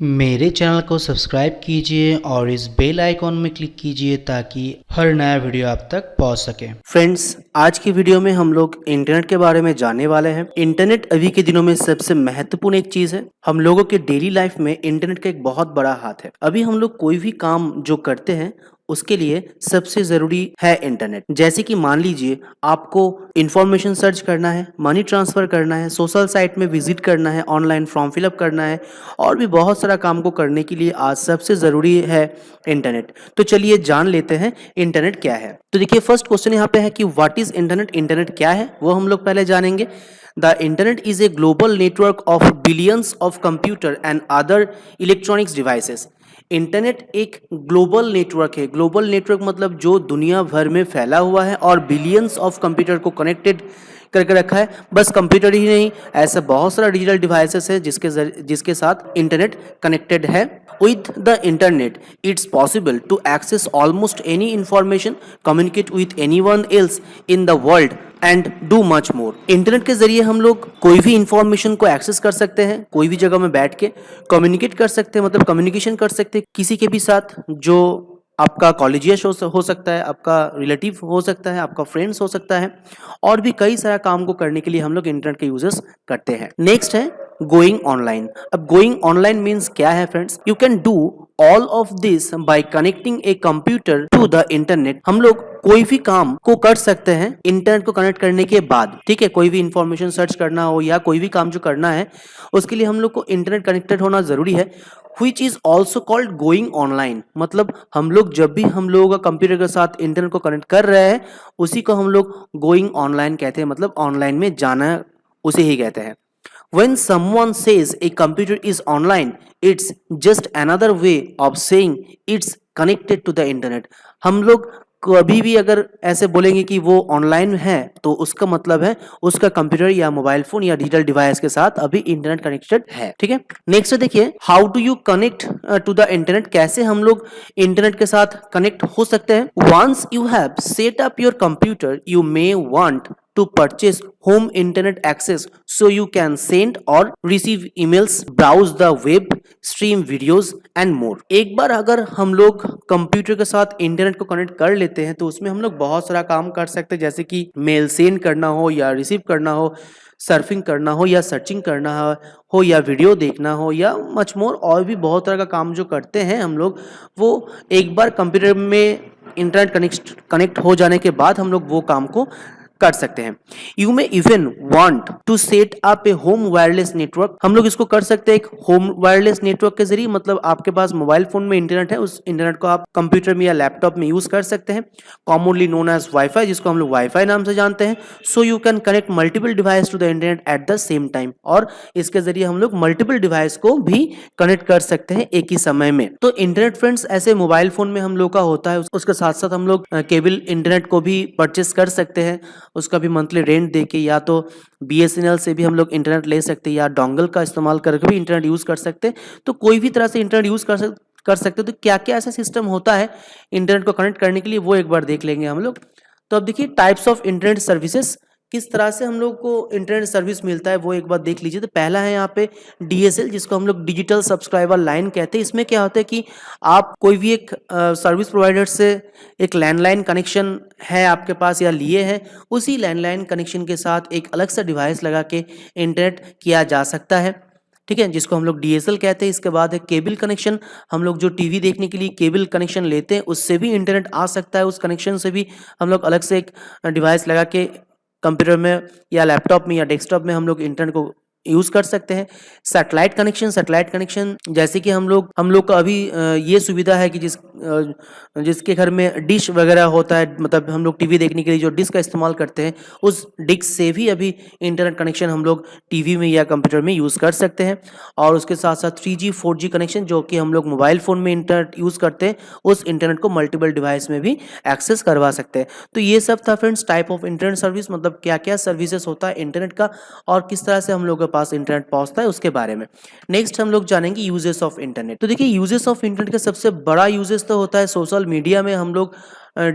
मेरे चैनल को सब्सक्राइब कीजिए और इस बेल आइकॉन में क्लिक कीजिए ताकि हर नया वीडियो आप तक पहुंच सके। फ्रेंड्स, आज की वीडियो में हम लोग इंटरनेट के बारे में जानने वाले हैं। इंटरनेट अभी के दिनों में सबसे महत्वपूर्ण एक चीज है। हम लोगों के डेली लाइफ में इंटरनेट का एक बहुत बड़ा हाथ है। अभी हम लोग कोई भी काम जो करते हैं उसके लिए सबसे जरूरी है इंटरनेट। जैसे कि मान लीजिए आपको इंफॉर्मेशन सर्च करना है, मनी ट्रांसफर करना है, सोशल साइट में विजिट करना है, ऑनलाइन फॉर्म फिलअप करना है और भी बहुत सारा काम को करने के लिए आज सबसे जरूरी है इंटरनेट। तो चलिए जान लेते हैं इंटरनेट क्या है। तो देखिए, फर्स्ट क्वेश्चन यहाँ पे है कि व्हाट इज इंटरनेट। इंटरनेट क्या है वो हम लोग पहले जानेंगे। The internet is a global network of billions of computer and other electronics devices. Internet एक ग्लोबल नेटवर्क है। ग्लोबल नेटवर्क मतलब जो दुनिया भर में फैला हुआ है और बिलियंस ऑफ कंप्यूटर को कनेक्टेड करके रखा है। बस कंप्यूटर ही नहीं, ऐसा बहुत सारा डिजिटल डिवाइसेस है जिसके साथ इंटरनेट कनेक्टेड है। With the internet, it's possible to access almost any information, communicate with anyone else in the world and do much more. Internet के जरिए हम लोग कोई भी इंफॉर्मेशन को एक्सेस कर सकते हैं, कोई भी जगह में बैठ के कम्युनिकेट कर सकते हैं, मतलब कम्युनिकेशन कर सकते हैं किसी के भी साथ, जो आपका कॉलेजियस हो सकता है, आपका रिलेटिव हो सकता है, आपका फ्रेंड्स हो सकता है, और भी कई सारा काम को करने के लिए हम लोग इंटरनेट के यूजेस करते हैं। नेक्स्ट है गोइंग ऑनलाइन। अब गोइंग ऑनलाइन मीन्स क्या है friends? You can do all of this by connecting a computer to the internet. हम लोग कोई भी काम को कर सकते हैं इंटरनेट को कनेक्ट करने के बाद। ठीक है, कोई भी इंफॉर्मेशन सर्च करना हो या कोई भी काम जो करना है उसके लिए हम लोग को इंटरनेट कनेक्टेड होना जरूरी है। Which is also called going online। मतलब हम लोग जब भी हम लोग कंप्यूटर के साथ इंटरनेट को कनेक्ट कर रहे हैं उसी को हम लोग गोइंग ऑनलाइन कहते हैं, मतलब ऑनलाइन में जाना उसे ही कहते हैं। When someone says a computer is online, it's just another way of saying it's connected to the internet। हम लोग कभी भी अगर ऐसे बोलेंगे कि वो ऑनलाइन है तो उसका मतलब है उसका कंप्यूटर या मोबाइल फोन या डिजिटल डिवाइस के साथ अभी इंटरनेट कनेक्टेड है। ठीक है, नेक्स्ट देखिए, how do you connect to the internet. कैसे हम लोग इंटरनेट के साथ कनेक्ट हो सकते हैं? Once you have set up your computer you may want to purchase home internet access so you can send or receive emails, browse the web, stream videos and more। एक बार अगर हम लोग कंप्यूटर के साथ इंटरनेट को connect कर लेते हैं तो उसमें हम लोग बहुत सारा काम कर सकते हैं, जैसे कि मेल सेंड करना हो या रिसीव करना हो, सर्फिंग करना हो या सर्चिंग करना हो या वीडियो देखना हो या मच मोर, और भी बहुत तरह का काम जो करते हैं हम लोग, वो एक बार कंप्यूटर में इंटरनेट कनेक्ट हो जाने के बाद हम लोग वो काम को कर सकते हैं। You may even want to set up a home wireless network. हम लोग इसको कर सकते हैं एक होम वायरलेस नेटवर्क के जरिए, मतलब आपके पास मोबाइल फोन में इंटरनेट है, उस इंटरनेट को आप कंप्यूटर में या लैपटॉप में यूज कर सकते हैं। कॉमनली नोन एज वाईफाई, जिसको हम लोग वाईफाई नाम से जानते हैं। So you can connect multiple device to the internet at the same time. और इसके जरिए हम लोग मल्टीपल डिवाइस को भी कनेक्ट कर सकते हैं एक ही समय में। तो इंटरनेट फ्रेंड्स ऐसे मोबाइल फोन में हम लोग का होता है, उसके साथ साथ हम लोग केबल इंटरनेट को भी परचेस कर सकते हैं, उसका भी मंथली रेंट देके, या तो BSNL से भी हम लोग इंटरनेट ले सकते हैं या डोंगल का इस्तेमाल करके भी इंटरनेट यूज कर सकते हैं। तो कोई भी तरह से इंटरनेट यूज कर सकते हो। तो क्या क्या ऐसा सिस्टम होता है इंटरनेट को कनेक्ट करने के लिए, वो एक बार देख लेंगे हम लोग। तो अब देखिए, टाइप्स ऑफ इंटरनेट सर्विसेज, किस तरह से हम लोग को इंटरनेट सर्विस मिलता है वो एक बार देख लीजिए। तो पहला है यहाँ पे DSL, जिसको हम लोग डिजिटल सब्सक्राइबर लाइन कहते हैं। इसमें क्या होता है कि आप कोई भी एक सर्विस प्रोवाइडर से एक लैंडलाइन कनेक्शन है आपके पास या लिए हैं, उसी लैंडलाइन कनेक्शन के साथ एक अलग सा डिवाइस लगा के इंटरनेट किया जा सकता है। ठीक है, जिसको हम लोग DSL कहते हैं। इसके बाद है केबल कनेक्शन। हम लोग जो टीवी देखने के लिए केबल कनेक्शन लेते हैं उससे भी इंटरनेट आ सकता है। उस कनेक्शन से भी हम लोग अलग से एक डिवाइस लगा के कंप्यूटर में या लैपटॉप में या डेस्कटॉप में हम लोग इंटरनेट को यूज कर सकते हैं। सैटेलाइट कनेक्शन, जैसे कि हम लोग का अभी ये सुविधा है कि जिसके घर में डिश वगैरह होता है, मतलब हम लोग टीवी देखने के लिए जो डिश का इस्तेमाल करते हैं, उस डिश से भी अभी इंटरनेट कनेक्शन हम लोग टीवी में या कंप्यूटर में यूज कर सकते हैं। और उसके साथ साथ 3G 4G कनेक्शन, जो कि हम लोग मोबाइल फोन में इंटरनेट यूज करते हैं, उस इंटरनेट को मल्टीपल डिवाइस में भी एक्सेस करवा सकते हैं। तो ये सब था friends type of internet service, मतलब क्या क्या सर्विसेज होता है इंटरनेट का और किस तरह से हम लोग पास इंटरनेट पहुंचता है उसके बारे में। नेक्स्ट हम लोग जानेंगे यूजेस ऑफ इंटरनेट। तो देखिए, यूजेस ऑफ इंटरनेट का सबसे बड़ा यूजेस तो होता है सोशल मीडिया में। हम लोग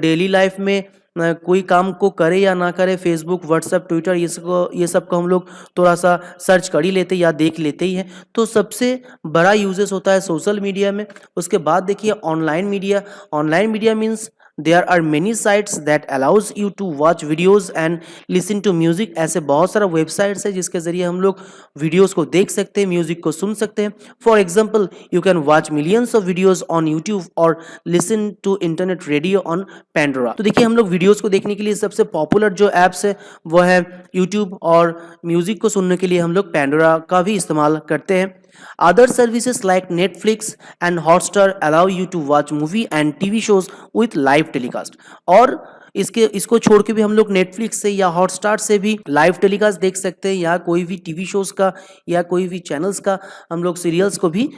डेली लाइफ में कोई काम को करे या ना करे, फेसबुक, व्हाट्सएप, ट्विटर ये सब को हम लोग थोड़ा सा सर्च कर ही लेते या देख लेते ही हैं। तो सबसे बड़ा यूजेस होता है सोशल मीडिया में। उसके बाद देखिए online media. Online media means there are many sites that allows you to watch videos and listen to music. ऐसे बहुत सारा वेबसाइट्स है जिसके जरिए हम लोग वीडियोस को देख सकते हैं, म्यूजिक को सुन सकते हैं। For example you can watch millions of videos on YouTube और listen to internet radio on Pandora. तो देखिए हम लोग वीडियोस को देखने के लिए सबसे पॉपुलर जो एप्स है वो है यूट्यूब, और म्यूजिक को सुनने के लिए हम लोग पेंडोरा का भी इस्तेमाल करते हैं। Other services like Netflix and Hotstar allow you to watch movie and TV shows with live telecast। और इसको छोड़ के भी हम लोग नेटफ्लिक्स से या हॉटस्टार से भी लाइव टेलीकास्ट देख सकते हैं, या कोई भी टीवी शोज का या कोई भी चैनल्स का हम लोग सीरियल्स को भी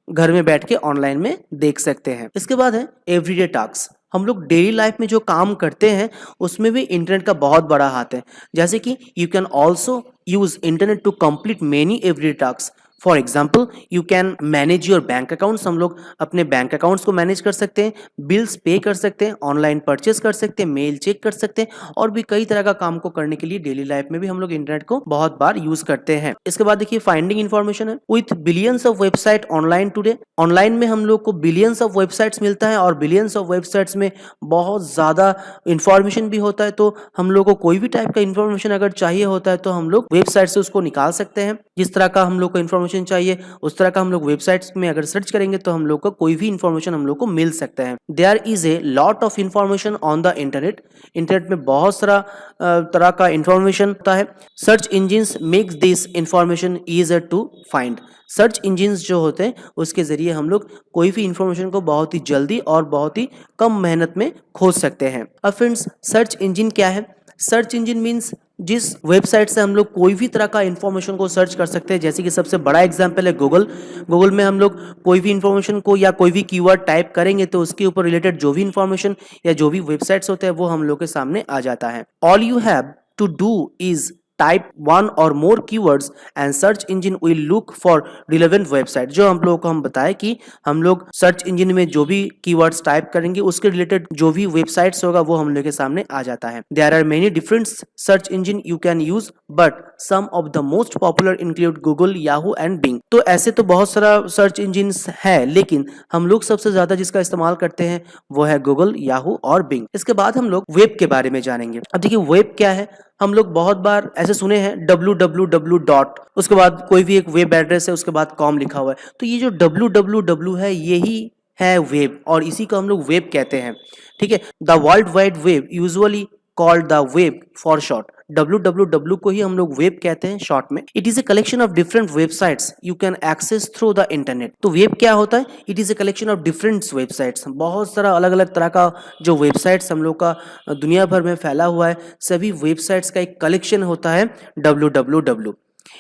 घर में बैठ के ऑनलाइन में देख सकते हैं। इसके बाद है एवरीडे टास्क। हम लोग डेली लाइफ में जो काम करते हैं उसमें भी इंटरनेट का बहुत बड़ा हाथ है। जैसे कि you can also use internet to complete many everyday task. For example you can manage your bank accounts. हम लोग अपने बैंक अकाउंट्स को मैनेज कर सकते हैं, बिल्स पे कर सकते हैं, ऑनलाइन परचेस कर सकते हैं, मेल चेक कर सकते हैं, और भी कई तरह का काम को करने के लिए डेली लाइफ में भी हम लोग इंटरनेट को बहुत बार यूज करते हैं। इसके बाद देखिए फाइंडिंग इन्फॉर्मेशन है। With billions of website online today, online में हम लोग को बिलियंस ऑफ वेबसाइट्स मिलता है, और बिलियंस ऑफ वेबसाइट्स में बहुत ज्यादा इंफॉर्मेशन भी होता है। तो हम लोग को कोई भी टाइप का इंफॉर्मेशन अगर चाहिए होता है तो हम लोग वेबसाइट से उसको निकाल सकते हैं। जिस तरह का हम लोग को इंफॉर्मेशन चाहिए उस तरह का हम लोग वेबसाइट्स में अगर सर्च करेंगे तो हम लोग को कोई भी इंफॉर्मेशन हम लोग को मिल सकता है। There is a lot of information on the internet. Internet में बहुत सारा तरह का इंफॉर्मेशन होता है। Search engines makes this information easier to find. Search engines जो होते हैं उसके जरिए हम लोग कोई भी इंफॉर्मेशन को बहुत ही जल्दी और बहुत ही कम मेहनत में खोज सकते हैं। अब फ्रेंड्स सर्च इंजिन क्या है? सर्च इंजिन मीन्स जिस वेबसाइट से हम लोग कोई भी तरह का इंफॉर्मेशन को सर्च कर सकते हैं। जैसे कि सबसे बड़ा एग्जांपल है गूगल। गूगल में हम लोग कोई भी इंफॉर्मेशन को या कोई भी कीवर्ड टाइप करेंगे तो उसके ऊपर रिलेटेड जो भी इंफॉर्मेशन या जो भी वेबसाइट्स होते हैं वो हम लोग के सामने आ जाता है। All you have to do is type one और more keywords and search engine will look for relevant website. जो हम लोग को हम बताए कि हम लोग सर्च इंजिन में जो भी कीवर्ड्स टाइप करेंगे उसके रिलेटेड जो भी वेबसाइट्स होगा वो हम लोग के सामने आ जाता है। There are many different search engine you can use but some of the most popular include Google, Yahoo and Bing. तो ऐसे तो बहुत सारा सर्च इंजिन है, लेकिन हम लोग सबसे ज्यादा जिसका इस्तेमाल करते हैं वो है गूगल, याहू और बिंग। इसके बाद हम लोग वेब के बारे में जानेंगे। अब देखिए वेब क्या है। हम लोग बहुत बार ऐसे सुने हैं www. उसके बाद कोई भी एक वेब एड्रेस है उसके बाद com लिखा हुआ है। तो ये जो www है यही है वेब, और इसी को हम लोग वेब कहते हैं। ठीक है, the world wide web usually called the web for short. www को ही हम लोग वेब कहते हैं शॉर्ट में। It is a collection of different websites you can access through the internet. तो वेब क्या होता है? It is a collection of different websites. बहुत सारा अलग अलग तरह का जो वेबसाइट्स हम लोग का दुनिया भर में फैला हुआ है, सभी वेबसाइट्स का एक कलेक्शन होता है www।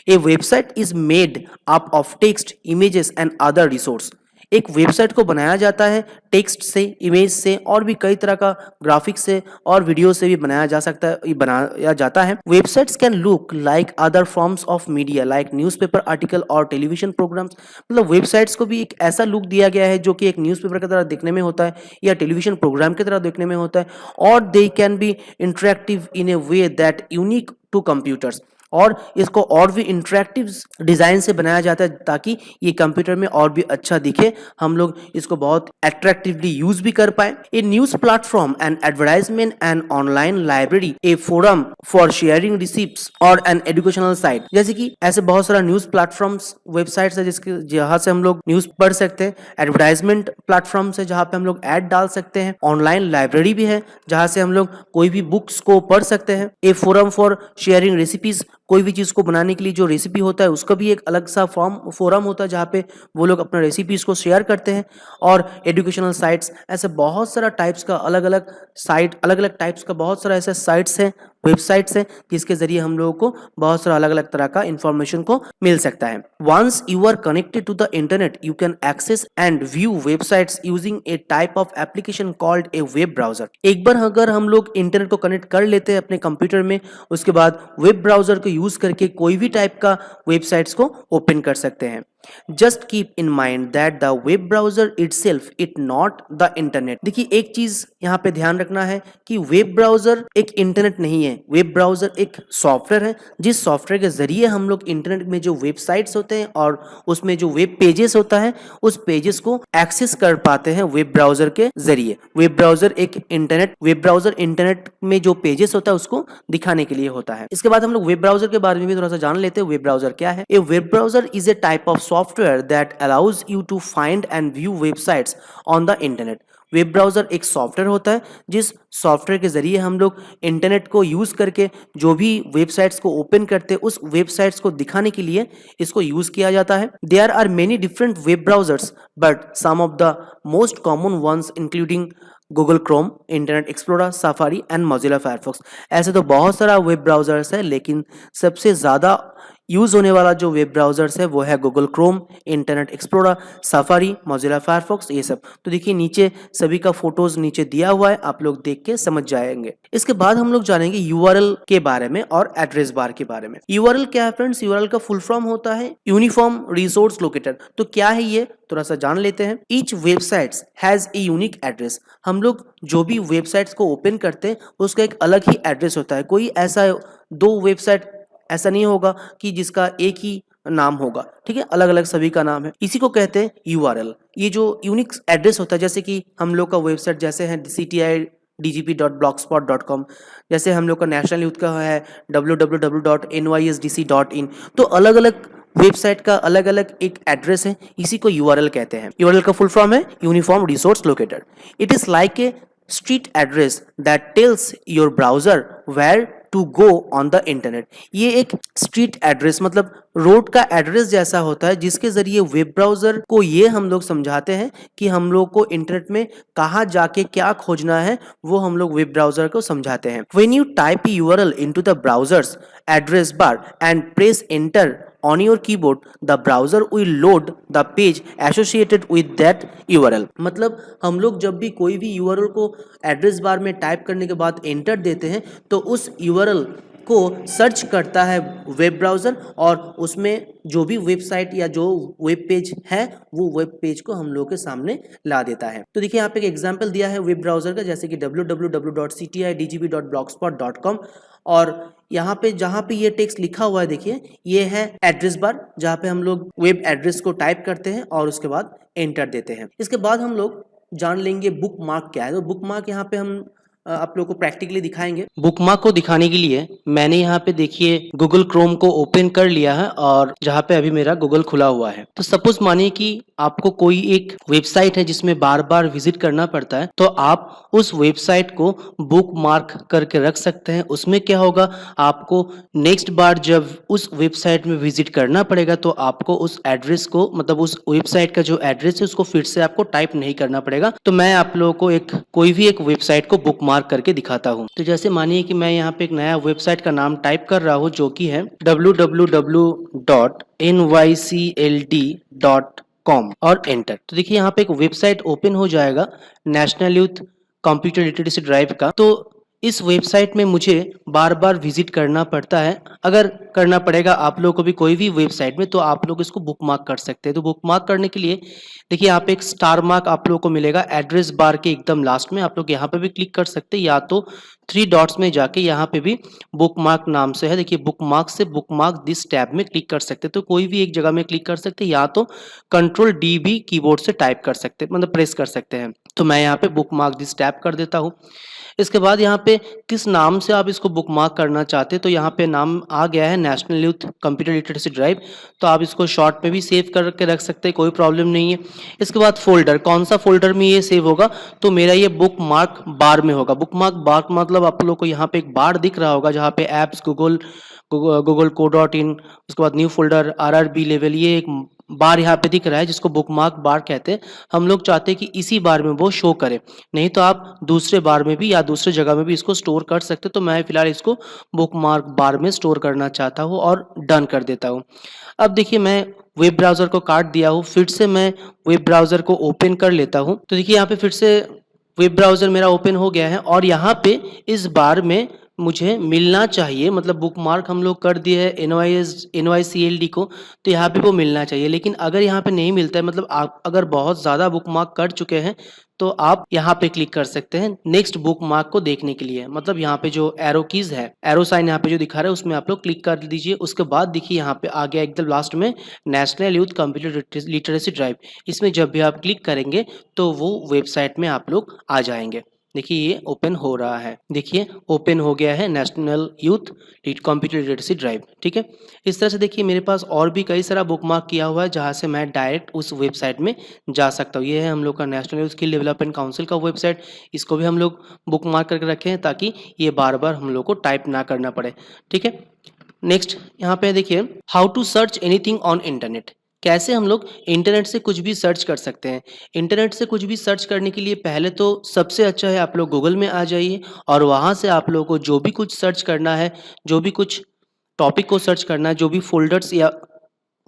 A website is made up of text, images and other resource. एक वेबसाइट को बनाया जाता है टेक्स्ट से, इमेज से, और भी कई तरह का ग्राफिक्स से और वीडियो से भी बनाया जा सकता है, बनाया जाता है। Websites can look like other forms of media like newspaper article और टेलीविजन प्रोग्राम्स। मतलब वेबसाइट्स को भी एक ऐसा लुक दिया गया है जो कि एक न्यूज़पेपर की तरह देखने में होता है या टेलीविजन प्रोग्राम की तरह देखने में होता है, और they can be interactive in a way that unique to computers. और इसको और भी इंटरेक्टिव डिजाइन से बनाया जाता है ताकि ये कंप्यूटर में और भी अच्छा दिखे, हम लोग इसको बहुत अट्रैक्टिवली यूज भी कर पाए। A news platform and advertisement and online library, a forum for sharing receipts और एन एजुकेशनल साइट। जैसे कि ऐसे बहुत सारा न्यूज प्लेटफॉर्म्स वेबसाइट्स है जिसके जहाँ से हम लोग न्यूज पढ़ सकते हैं, एडवर्टाइजमेंट प्लेटफॉर्म्स है जहाँ पे हम लोग ऐड डाल सकते हैं, ऑनलाइन लाइब्रेरी भी है जहाँ से हम लोग कोई भी बुक्स को पढ़ सकते हैं, ए फोरम फॉर शेयरिंग रेसिपीज, कोई भी चीज को बनाने के लिए जो रेसिपी होता है उसका भी एक अलग सा फोरम होता है जहाँ पे वो लोग अपना रेसिपीज को शेयर करते हैं, और एजुकेशनल साइट्स। ऐसे बहुत सारा टाइप्स का अलग अलग साइट, अलग अलग टाइप्स का बहुत सारा ऐसे साइट्स हैं, वेबसाइट्स हैं जिसके जरिए हम लोगों को बहुत सारा अलग अलग तरह का इंफॉर्मेशन को मिल सकता है। Once you are connected to the internet you can access and view websites using a type of application called a web browser. एक बार अगर हम लोग इंटरनेट को कनेक्ट कर लेते हैं अपने कंप्यूटर में, उसके बाद वेब ब्राउजर को यूज करके कोई भी टाइप का वेबसाइट्स को ओपन कर सकते हैं। Just keep in mind that the web browser itself it not the internet. देखिए एक चीज यहाँ पे ध्यान रखना है कि वेब ब्राउजर एक इंटरनेट नहीं है। वेब ब्राउजर एक सॉफ्टवेयर है जिस सॉफ्टवेयर के जरिए हम लोग इंटरनेट में जो वेबसाइट्स होते हैं और उसमें जो वेब पेजेस होता है उस पेजेस को एक्सेस कर पाते हैं वेब ब्राउजर के जरिए। वेब ब्राउजर इंटरनेट में जो पेजेस होता है उसको दिखाने के लिए होता है। इसके बाद हम लोग वेब ब्राउजर के बारे में भी थोड़ा सा जान लेते हैं। वेब ब्राउजर क्या है? A web browser is a type of software that allows you to find and view websites on the internet. Web browser एक सॉफ्टवेयर होता है जिस सॉफ्टवेयर के जरिए हम लोग इंटरनेट को यूज करके जो भी वेबसाइट्स को ओपन करते हैं उस वेबसाइट्स को दिखाने के लिए इसको यूज किया जाता है। There are many different web browsers but some of the most common ones including Google Chrome, Internet Explorer, Safari and Mozilla Firefox. ऐसे तो बहुत सारा वेब ब्राउजर्स है लेकिन सबसे ज़्यादा यूज़ होने वाला जो वेब ब्राउजर्स है वो है Google Chrome, Internet Explorer, safari, Mozilla Firefox, ये सब। तो देखिए नीचे सभी का फोटोज नीचे दिया हुआ है, आप लोग देख के समझ जाएंगे। इसके बाद हम लोग जानेंगे यूआरएल के बारे में और एड्रेस बार के बारे में। यूआरएल क्या है फ्रेंड्स? यूआरएल का फुल फॉर्म होता है यूनिफॉर्म रिसोर्स लोकेटर। तो क्या है ये, थोड़ा सा जान लेते हैं। Each websites has a unique address. हम लोग जो भी वेबसाइट्स को ओपन करते हैं उसका एक अलग ही एड्रेस होता है। कोई ऐसा दो वेबसाइट ऐसा नहीं होगा कि जिसका एक ही नाम होगा, ठीक है, अलग अलग सभी का नाम है। इसी को कहते हैं यूआरएल। ये जो यूनिक एड्रेस होता है, जैसे कि हम लोग का वेबसाइट जैसे है cti.dgp.blogspot.com, जैसे हम लोग का नेशनल यूथ का है www.nysdc.in। तो अलग अलग वेबसाइट का अलग अलग एक एड्रेस है, इसी को यूआरएल कहते हैं। यूआरएल का फुल फॉर्म है uniform resource locator. It is like a street address that tells your browser where to go on the internet. ये एक स्ट्रीट एड्रेस मतलब रोड का एड्रेस जैसा होता है जिसके जरिए वेब ब्राउजर को ये हम लोग समझाते हैं कि हम लोग को इंटरनेट में कहाँ जाके क्या खोजना है, वो हम लोग वेब ब्राउजर को समझाते हैं। When you type URL into the browsers address bar and press enter on your keyboard, the browser will load the page associated with that URL। मतलब हम लोग जब भी कोई भी URL को एड्रेस बार में टाइप करने के बाद एंटर देते हैं तो उस URL को सर्च करता है वेब ब्राउज़र और उसमें जो भी वेबसाइट या जो वेब पेज है वो वेब पेज को हम लोग के सामने ला देता है। तो देखिए यहाँ पे एक एग्जांपल दिया है वेब ब्राउज़र का, जैसे कि www.cti.dgp.blogspot.com, और यहाँ पे जहाँ पे ये टेक्स्ट लिखा हुआ है देखिए ये है एड्रेस बार जहाँ पे हम लोग वेब एड्रेस को टाइप करते हैं और उसके बाद एंटर देते हैं। इसके बाद हम लोग जान लेंगे बुक मार्क क्या है। तो बुक मार्क यहाँ पे हम आप लोग को प्रैक्टिकली दिखाएंगे। बुकमार्क को दिखाने के लिए मैंने यहाँ पे देखिए गूगल क्रोम को ओपन कर लिया है और जहाँ पे अभी मेरा गूगल खुला हुआ है। तो सपोज मानिए कि आपको कोई एक वेबसाइट है जिसमें बार बार विजिट करना पड़ता है, तो आप उस वेबसाइट को बुकमार्क करके रख सकते हैं। उसमें क्या होगा, आपको नेक्स्ट बार जब उस वेबसाइट में विजिट करना पड़ेगा तो आपको उस एड्रेस को मतलब उस वेबसाइट का जो एड्रेस है उसको फिर से आपको टाइप नहीं करना पड़ेगा। तो मैं आप लोगों को कोई भी एक वेबसाइट को बुकमार्क करके दिखाता हूँ। तो जैसे मानिए कि मैं यहाँ पे एक नया वेबसाइट का नाम टाइप कर रहा हूँ जो कि है www.nycld.com और एंटर। तो देखिए यहाँ पे एक वेबसाइट ओपन हो जाएगा national youth computer literacy drive का। तो इस वेबसाइट में मुझे बार बार विजिट करना पड़ता है। अगर करना पड़ेगा आप लोगों को भी कोई भी वेबसाइट में तो आप लोग इसको बुकमार्क कर सकते हैं। तो बुकमार्क करने के लिए देखिए यहाँ पे एक स्टार मार्क आप लोगों को मिलेगा एड्रेस बार के एकदम लास्ट में। आप लोग यहाँ पे भी क्लिक कर सकते हैं या तो 3 डॉट्स में जाके यहाँ पे भी बुकमार्क नाम से है, देखिए बुकमार्क से बुकमार्क दिस टैब में क्लिक कर सकते हैं। तो कोई भी एक जगह में क्लिक कर सकते हैं या तो Ctrl+D भी कीबोर्ड से टाइप कर सकते हैं, मतलब प्रेस कर सकते हैं। तो मैं यहाँ पे बुकमार्क दिस टैब कर देता हूँ। इसके बाद यहाँ पे किस नाम से आप इसको बुकमार्क करना चाहते हैं, तो यहाँ पे नाम आ गया है national youth computer literacy drive. तो आप इसको शॉर्ट में भी सेव करके रख सकते हैं, कोई प्रॉब्लम नहीं है। इसके बाद फोल्डर, कौन सा फोल्डर में ये सेव होगा, तो मेरा ये बुकमार्क बार में होगा। बुकमार्क बार मतलब आप लोग को यहाँ पे एक बार दिख रहा होगा जहाँ पे एप्स google.co.in, उसके बाद न्यू फोल्डर RRB लेवल, ये एक बार यहाँ पे दिख रहा है जिसको बुकमार्क बार कहते हैं। हम लोग चाहते हैं कि इसी बार में वो शो करे, नहीं तो आप दूसरे बार में भी या दूसरे जगह में भी इसको स्टोर कर सकते। तो मैं फिलहाल इसको बुकमार्क बार में स्टोर करना चाहता हूँ और डन कर देता हूँ। अब देखिए मैं वेब ब्राउज़र को काट दिया हूँ, फिर से मैं वेब ब्राउज़र को ओपन कर लेता हूँ। तो देखिए यहाँ पे फिर से वेब ब्राउज़र मेरा ओपन हो गया है और यहाँ पे इस बार में मुझे मिलना चाहिए, मतलब बुकमार्क हम लोग कर दिए है NYCLD को, तो यहाँ पे वो मिलना चाहिए। लेकिन अगर यहाँ पे नहीं मिलता है, मतलब आप अगर बहुत ज़्यादा बुकमार्क कर चुके हैं, तो आप यहाँ पे क्लिक कर सकते हैं नेक्स्ट बुकमार्क को देखने के लिए। मतलब यहाँ पे जो एरो कीज है, एरो साइन यहाँ पे जो दिखा रहा है, उसमें आप लोग क्लिक कर दीजिए। उसके बाद देखिए यहाँ पे आ गया एकदम लास्ट में national youth computer literacy drive. इसमें जब भी आप क्लिक करेंगे तो वो वेबसाइट में आप लोग आ जाएंगे। देखिए ये ओपन हो रहा है, देखिए ओपन हो गया है national youth computer literacy drive. ठीक है, इस तरह से देखिए मेरे पास और भी कई सारा बुकमार्क किया हुआ है जहाँ से मैं डायरेक्ट उस वेबसाइट में जा सकता हूँ। ये है हम लोग का national youth skill development council का वेबसाइट। इसको भी हम लोग बुकमार्क करके रखे हैं ताकि ये बार बार हम लोग को टाइप ना करना पड़े। ठीक है, नेक्स्ट यहाँ पे देखिए how to search anything on internet. कैसे हम लोग इंटरनेट से कुछ भी सर्च कर सकते हैं। इंटरनेट से कुछ भी सर्च करने के लिए पहले तो सबसे अच्छा है आप लोग गूगल में आ जाइए और वहाँ से आप लोगों को जो भी कुछ सर्च करना है, जो भी कुछ टॉपिक को सर्च करना है, जो भी फोल्डर्स या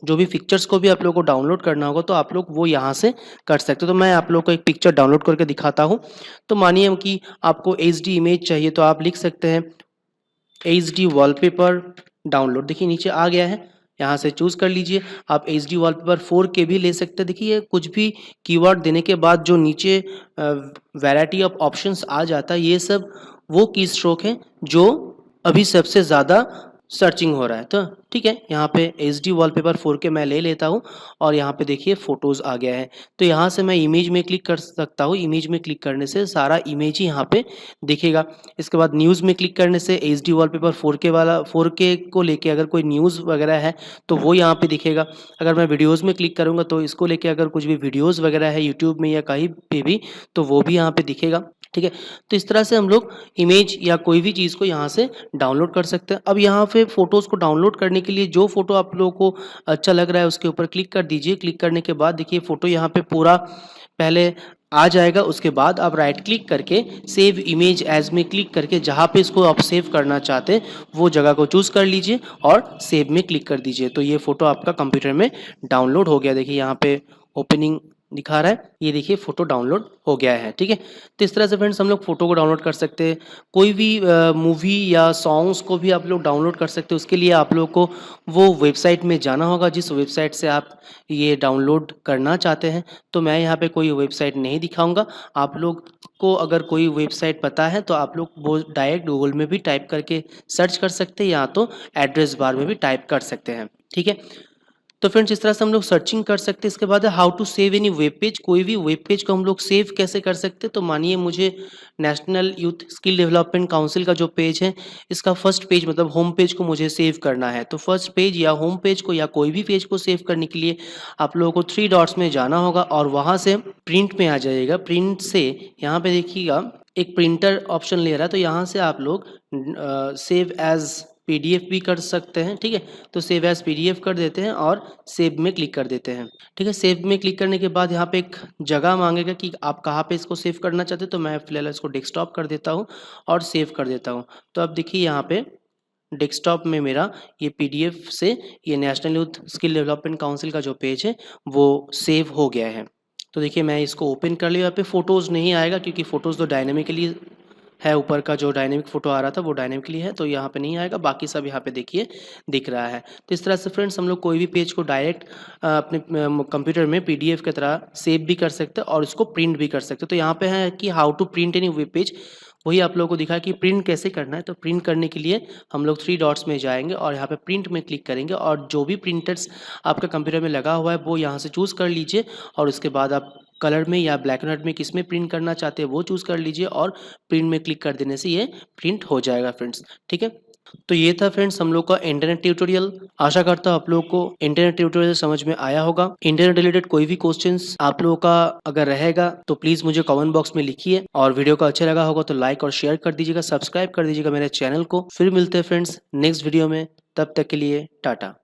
जो भी पिक्चर्स को भी आप लोगों को डाउनलोड करना होगा, तो आप लोग वो यहाँ से कर सकते हो। तो मैं आप लोग को एक पिक्चर डाउनलोड करके दिखाता हूँ। तो मानिए कि आपको HD इमेज चाहिए, तो आप लिख सकते हैं HD वॉलपेपर डाउनलोड। देखिए नीचे आ गया है, यहाँ से चूज़ कर लीजिए। आप HD वॉलपेपर 4K भी ले सकते हैं। देखिए कुछ भी कीवर्ड देने के बाद जो नीचे वैरायटी ऑफ ऑप्शंस आ जाता है, ये सब वो की स्ट्रोक है जो अभी सबसे ज़्यादा सर्चिंग हो रहा है। तो ठीक है, यहाँ पे HD वॉलपेपर 4K मैं ले लेता हूँ और यहाँ पे देखिए फ़ोटोज़ आ गया है। तो यहाँ से मैं इमेज में क्लिक कर सकता हूँ। इमेज में क्लिक करने से सारा इमेज ही यहाँ पे दिखेगा। इसके बाद न्यूज़ में क्लिक करने से HD वॉलपेपर 4K वाला 4K को लेके अगर कोई न्यूज़ वगैरह है तो वो यहाँ पे दिखेगा। अगर मैं वीडियोज़ में क्लिक करूँगा तो इसको लेके अगर कुछ भी वीडियोज़ वगैरह है यूट्यूब में या कहीं पे भी, तो वो भी यहाँ पे दिखेगा। ठीक है, तो इस तरह से हम लोग इमेज या कोई भी चीज़ को यहाँ से डाउनलोड कर सकते हैं। अब यहाँ पे फ़ोटोज़ को डाउनलोड करने के लिए जो फ़ोटो आप लोगों को अच्छा लग रहा है उसके ऊपर क्लिक कर दीजिए। क्लिक करने के बाद देखिए फ़ोटो यहाँ पे पूरा पहले आ जाएगा। उसके बाद आप राइट क्लिक करके सेव इमेज एज में क्लिक करके जहाँ पे इसको आप सेव करना चाहते हैं वो जगह को चूज़ कर लीजिए और सेव में क्लिक कर दीजिए। तो ये फ़ोटो आपका कंप्यूटर में डाउनलोड हो गया। देखिए यहाँ पे ओपनिंग दिखा रहा है, ये देखिए फ़ोटो डाउनलोड हो गया है। ठीक है, तो इस तरह से फ्रेंड्स हम लोग फ़ोटो को डाउनलोड कर सकते हैं। कोई भी मूवी या सॉन्ग्स को भी आप लोग डाउनलोड कर सकते हैं। उसके लिए आप लोग को वो वेबसाइट में जाना होगा जिस वेबसाइट से आप ये डाउनलोड करना चाहते हैं। तो मैं यहाँ पे कोई वेबसाइट नहीं दिखाऊंगा। आप लोग को अगर कोई वेबसाइट पता है तो आप लोग वो डायरेक्ट गूगल में भी टाइप करके सर्च कर सकते हैं या तो एड्रेस बार में भी टाइप कर सकते हैं। ठीक है, तो फ्रेंड्स इस तरह से हम लोग सर्चिंग कर सकते हैं। इसके बाद है how to save any web page. कोई भी वेब पेज को हम लोग सेव कैसे कर सकते हैं। तो मानिए मुझे national youth skill development council का जो पेज है, इसका फर्स्ट पेज मतलब होम पेज को मुझे सेव करना है। तो फर्स्ट पेज या होम पेज को या कोई भी पेज को सेव करने के लिए आप लोगों को 3 डॉट्स में जाना होगा और वहाँ से प्रिंट में आ जाइएगा। प्रिंट से यहाँ पे देखिएगा एक प्रिंटर ऑप्शन ले रहा है, तो यहाँ से आप लोग सेव एज PDF भी कर सकते हैं। ठीक है, तो सेव एज PDF कर देते हैं और सेव में क्लिक कर देते हैं। ठीक है, सेव में क्लिक करने के बाद यहाँ पे एक जगह मांगेगा कि आप कहाँ पे इसको सेव करना चाहते हैं। तो मैं फिलहाल इसको डेस्कटॉप कर देता हूँ और सेव कर देता हूँ। तो अब देखिए यहाँ पे डेस्कटॉप में मेरा ये PDF से ये national youth skill development council का जो पेज है वो सेव हो गया है। तो देखिए मैं इसको ओपन कर लिया। यहाँ पे फ़ोटोज़ नहीं आएगा क्योंकि फ़ोटोज़ तो डायनेमिकली है। ऊपर का जो डायनेमिक फ़ोटो आ रहा था वो डायनेमिकली है, तो यहाँ पे नहीं आएगा। बाकी सब यहाँ पे देखिए दिख रहा है। तो इस तरह से फ्रेंड्स हम लोग कोई भी पेज को डायरेक्ट अपने कंप्यूटर में PDF की तरह सेव भी कर सकते हैं और उसको प्रिंट भी कर सकते हैं। तो यहाँ पे है कि how to print any web page, वही आप लोगों को दिखा कि प्रिंट कैसे करना है। तो प्रिंट करने के लिए हम लोग 3 डॉट्स में जाएंगे और यहाँ पे प्रिंट में क्लिक करेंगे और जो भी प्रिंटर्स आपका कंप्यूटर में लगा हुआ है वो यहाँ से चूज़ कर लीजिए और उसके बाद आप कलर में या ब्लैक एंड व्हाइट में किस में प्रिंट करना चाहते हैं वो चूज़ कर लीजिए और प्रिंट में क्लिक कर देने से ये प्रिंट हो जाएगा फ्रेंड्स। ठीक है, तो ये था फ्रेंड्स हम लोग का इंटरनेट ट्यूटोरियल। आशा करता हूँ आप लोगों को इंटरनेट ट्यूटोरियल समझ में आया होगा। इंटरनेट रिलेटेड कोई भी क्वेश्चंस आप लोगों का अगर रहेगा तो प्लीज़ मुझे कमेंट बॉक्स में लिखिए और वीडियो का अच्छा लगा होगा तो लाइक और शेयर कर दीजिएगा, सब्सक्राइब कर दीजिएगा मेरे चैनल को। फिर मिलते हैं फ्रेंड्स नेक्स्ट वीडियो में, तब तक के लिए टाटा।